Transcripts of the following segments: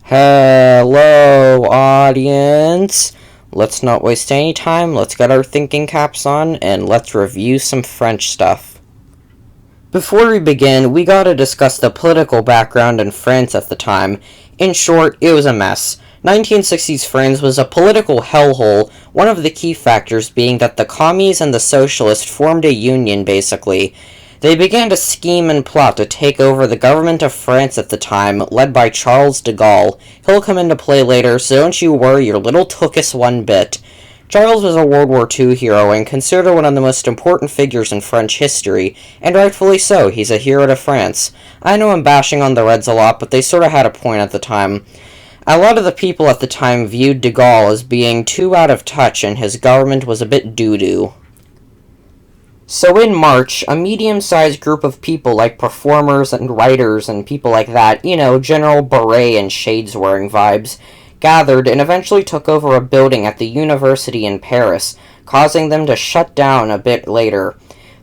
Hello, audience. Let's not waste any time. Let's get our thinking caps on and let's review some French stuff. Before we begin, we gotta discuss the political background in France at the time. In short, it was a mess. 1960s France was a political hellhole, one of the key factors being that the commies and the socialists formed a union, basically. They began to scheme and plot to take over the government of France at the time, led by Charles de Gaulle. He'll come into play later, so don't you worry your little tookus one bit. Charles was a World War II hero and considered one of the most important figures in French history, and rightfully so. He's a hero to France. I know I'm bashing on the Reds a lot, but they sort of had a point at the time. A lot of the people at the time viewed de Gaulle as being too out of touch, and his government was a bit doo-doo. So in March, a medium-sized group of people like performers and writers and people like that, general beret and shades-wearing vibes, gathered and eventually took over a building at the university in Paris, causing them to shut down a bit later.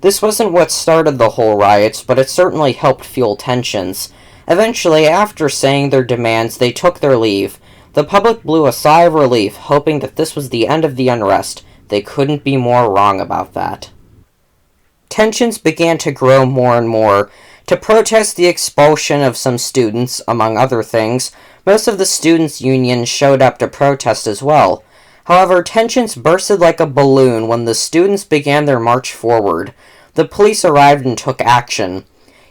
This wasn't what started the whole riots, but it certainly helped fuel tensions. Eventually, after saying their demands, they took their leave. The public blew a sigh of relief, hoping that this was the end of the unrest. They couldn't be more wrong about that. Tensions began to grow more and more. To protest the expulsion of some students, among other things, most of the students' unions showed up to protest as well. However, tensions bursted like a balloon when the students began their march forward. The police arrived and took action.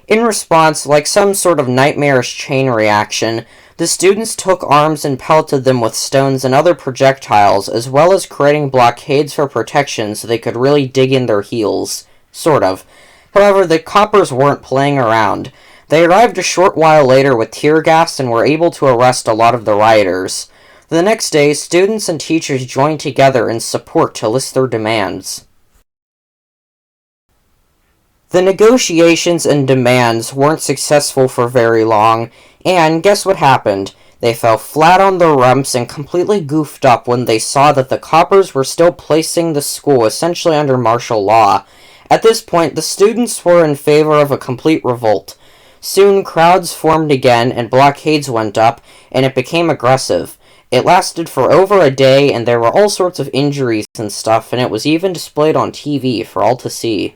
In response, like some sort of nightmarish chain reaction, the students took arms and pelted them with stones and other projectiles, as well as creating blockades for protection so they could really dig in their heels. Sort of. However, the coppers weren't playing around. They arrived a short while later with tear gas and were able to arrest a lot of the rioters. The next day, students and teachers joined together in support to list their demands. The negotiations and demands weren't successful for very long, and guess what happened? They fell flat on their rumps and completely goofed up when they saw that the coppers were still placing the school essentially under martial law. At this point, the students were in favor of a complete revolt. Soon, crowds formed again, and blockades went up, and it became aggressive. It lasted for over a day, and there were all sorts of injuries and stuff, and it was even displayed on TV for all to see.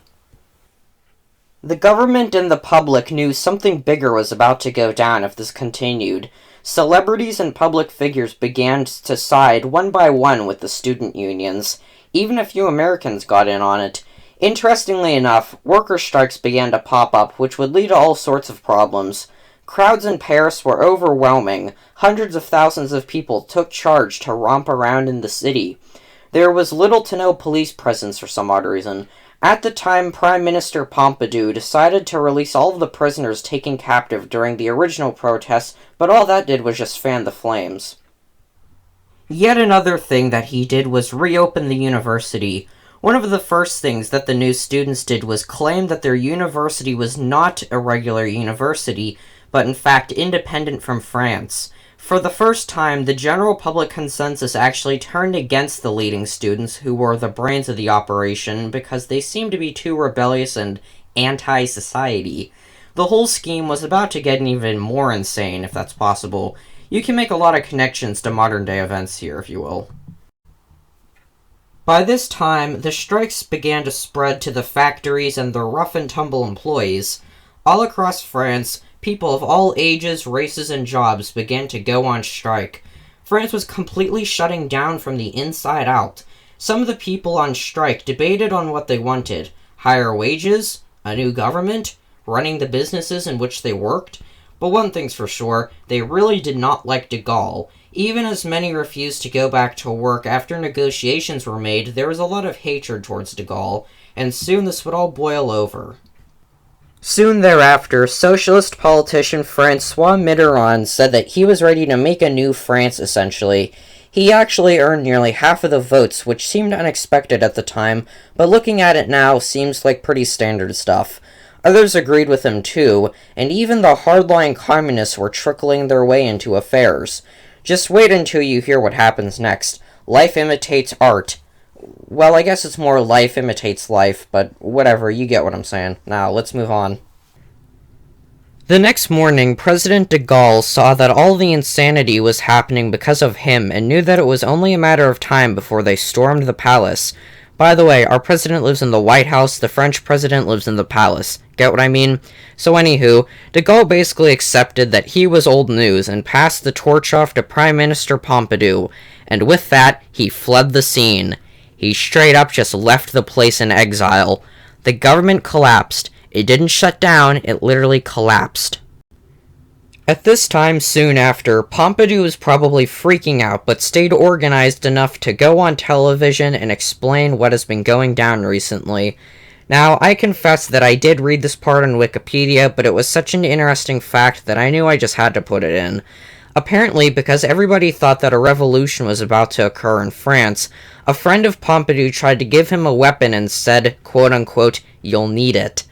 The government and the public knew something bigger was about to go down if this continued. Celebrities and public figures began to side one by one with the student unions. Even a few Americans got in on it. Interestingly enough, worker strikes began to pop up, which would lead to all sorts of problems. Crowds in Paris were overwhelming. Hundreds of thousands of people took charge to romp around in the city. There was little to no police presence for some odd reason. At the time, Prime Minister Pompidou decided to release all of the prisoners taken captive during the original protests, but all that did was just fan the flames. Yet another thing that he did was reopen the university. One of the first things that the new students did was claim that their university was not a regular university, but in fact independent from France. For the first time, the general public consensus actually turned against the leading students, who were the brains of the operation, because they seemed to be too rebellious and anti-society. The whole scheme was about to get even more insane, if that's possible. You can make a lot of connections to modern-day events here, if you will. By this time, the strikes began to spread to the factories and the rough-and-tumble employees. All across France, people of all ages, races, and jobs began to go on strike. France was completely shutting down from the inside out. Some of the people on strike debated on what they wanted: higher wages, a new government, running the businesses in which they worked. But one thing's for sure, they really did not like de Gaulle. Even as many refused to go back to work after negotiations were made, there was a lot of hatred towards de Gaulle, and soon this would all boil over. Soon thereafter, socialist politician Francois Mitterrand said that he was ready to make a new France, essentially. He actually earned nearly half of the votes, which seemed unexpected at the time, but looking at it now seems like pretty standard stuff. Others agreed with him too, and even the hardline communists were trickling their way into affairs. Just wait until you hear what happens next. Life imitates art. Well, I guess it's more life imitates life, but whatever, you get what I'm saying. Now, let's move on. The next morning, President de Gaulle saw that all the insanity was happening because of him and knew that it was only a matter of time before they stormed the palace. By the way, our president lives in the White House, the French president lives in the palace. Get what I mean? So anywho, de Gaulle basically accepted that he was old news and passed the torch off to Prime Minister Pompidou, and with that, he fled the scene. He straight up just left the place in exile. The government collapsed. It didn't shut down, it literally collapsed. At this time, soon after, Pompidou was probably freaking out, but stayed organized enough to go on television and explain what has been going down recently. Now, I confess that I did read this part on Wikipedia, but it was such an interesting fact that I knew I just had to put it in. Apparently, because everybody thought that a revolution was about to occur in France, a friend of Pompidou tried to give him a weapon and said, quote-unquote, "You'll need it."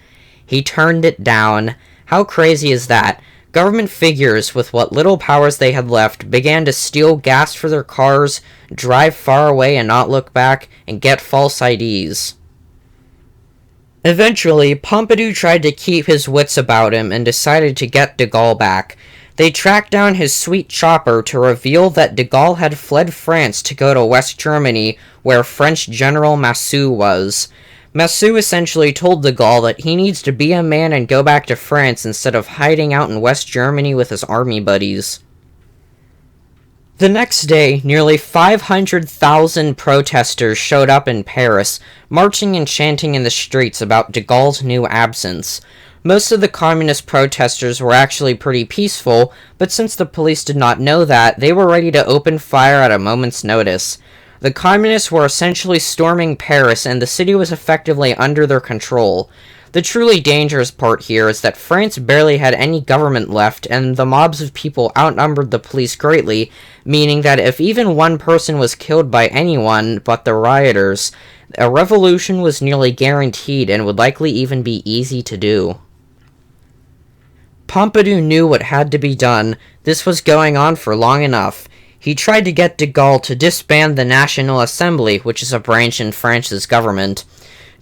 He turned it down. How crazy is that? Government figures, with what little powers they had left, began to steal gas for their cars, drive far away and not look back, and get false IDs. Eventually, Pompidou tried to keep his wits about him and decided to get de Gaulle back. They tracked down his sweet chopper to reveal that de Gaulle had fled France to go to West Germany, where French General Massu was. Massu essentially told de Gaulle that he needs to be a man and go back to France instead of hiding out in West Germany with his army buddies. The next day, nearly 500,000 protesters showed up in Paris, marching and chanting in the streets about de Gaulle's new absence. Most of the communist protesters were actually pretty peaceful, but since the police did not know that, they were ready to open fire at a moment's notice. The communists were essentially storming Paris, and the city was effectively under their control. The truly dangerous part here is that France barely had any government left, and the mobs of people outnumbered the police greatly, meaning that if even one person was killed by anyone but the rioters, a revolution was nearly guaranteed and would likely even be easy to do. Pompidou knew what had to be done. This was going on for long enough. He tried to get de Gaulle to disband the National Assembly, which is a branch in France's government.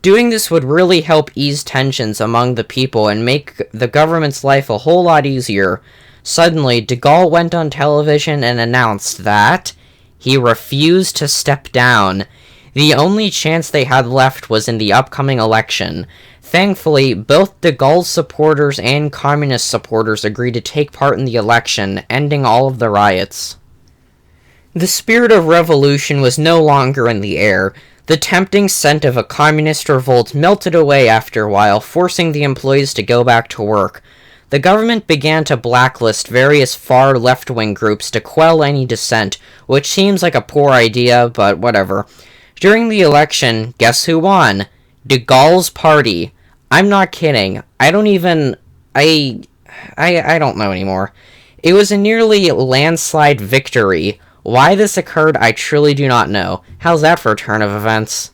Doing this would really help ease tensions among the people and make the government's life a whole lot easier. Suddenly, de Gaulle went on television and announced that he refused to step down. The only chance they had left was in the upcoming election. Thankfully, both de Gaulle's supporters and communist supporters agreed to take part in the election, ending all of the riots. The spirit of revolution was no longer in the air. The tempting scent of a communist revolt melted away after a while, forcing the employees to go back to work. The government began to blacklist various far left-wing groups to quell any dissent, which seems like a poor idea, but whatever. During the election, guess who won? De Gaulle's party. I'm not kidding. I don't know anymore. It was a nearly landslide victory. Why this occurred, I truly do not know. How's that for a turn of events?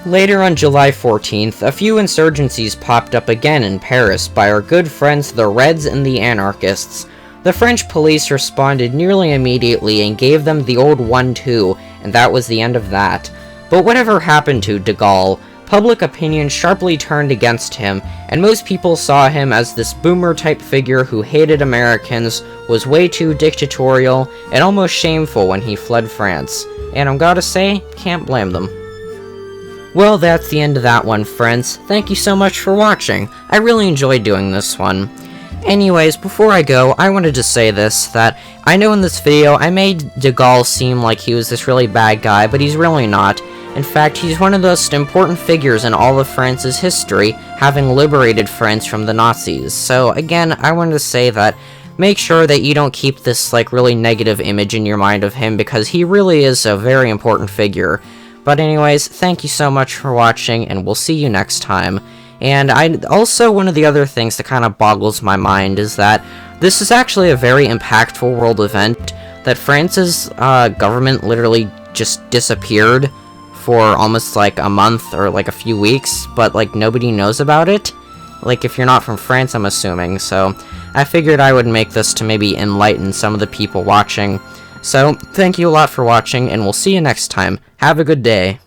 Later on July 14th, a few insurgencies popped up again in Paris by our good friends the Reds and the Anarchists. The French police responded nearly immediately and gave them the old 1-2, and that was the end of that. But whatever happened to de Gaulle, public opinion sharply turned against him, and most people saw him as this boomer-type figure who hated Americans, was way too dictatorial, and almost shameful when he fled France. And I'm gotta say, can't blame them. Well, that's the end of that one, friends. Thank you so much for watching. I really enjoyed doing this one. Anyways, before I go, I wanted to say this, that I know in this video I made de Gaulle seem like he was this really bad guy, but he's really not. In fact, he's one of the most important figures in all of France's history, having liberated France from the Nazis. So again, I wanted to say that make sure that you don't keep this really negative image in your mind of him, because he really is a very important figure. But anyways, thank you so much for watching, and we'll see you next time. And one of the other things that kind of boggles my mind is that this is actually a very impactful world event, that France's government literally just disappeared for almost a month or a few weeks, but nobody knows about it. If you're not from France, I'm assuming, so I figured I would make this to maybe enlighten some of the people watching. So, thank you a lot for watching, and we'll see you next time. Have a good day.